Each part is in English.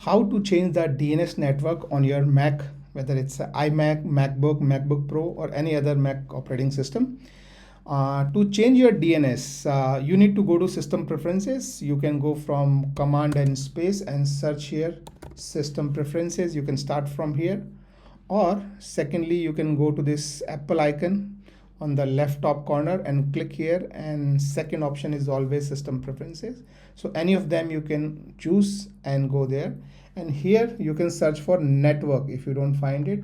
how to change the DNS network on your Mac, whether it's a iMac, MacBook, MacBook Pro, or any other Mac operating system. To change your DNS, you need to go to System Preferences. You can go from Command and Space and search here System Preferences. You can start from here, or secondly, you can go to this Apple icon on the left top corner and click here, and second option is always System Preferences. So any of them you can choose and go there, and here you can search for network. If you don't find it,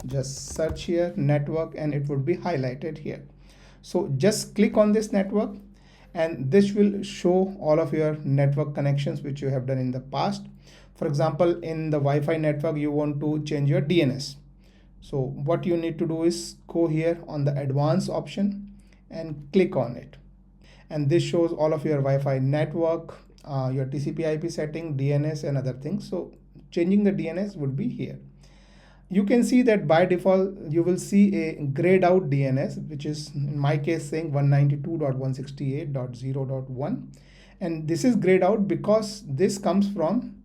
just search here network and it would be highlighted here. So just click on this network and this will show all of your network connections which you have done in the past. For example, in the Wi-Fi network, you want to change your DNS. So what you need to do is go here on the advanced option and click on it. And this shows all of your Wi-Fi network, your TCP IP setting, DNS and other things. So changing the DNS would be here. You can see that by default, you will see a grayed out DNS, which is in my case saying 192.168.0.1. And this is grayed out because this comes from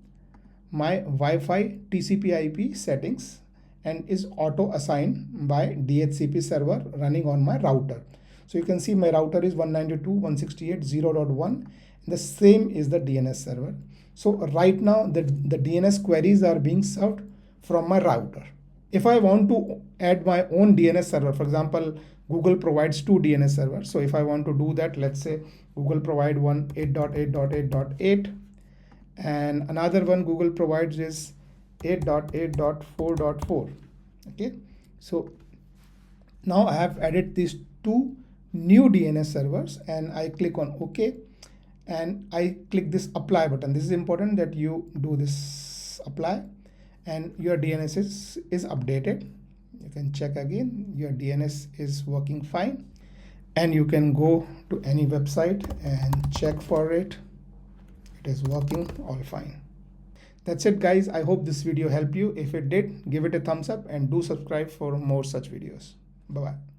my Wi-Fi TCP IP settings and is auto assigned by DHCP server running on my router. So you can see my router is 192.168.0.1 and the same is the DNS server. So right now the DNS queries are being served from my router. If I want to add my own DNS server, for example, Google provides 2 DNS servers. So if I want to do that, let's say Google provide one 8.8.8.8 and another one Google provides is 8.8.4.4. okay, so now I have added these 2 new DNS servers and I click on OK and I click this apply button. This is important that you do this apply and your DNS is updated. You can check again, your DNS is working fine, and you can go to any website and check for it. It is working all fine. That's it guys. I hope this video helped you. If it did, give it a thumbs up and do subscribe for more such videos. Bye bye.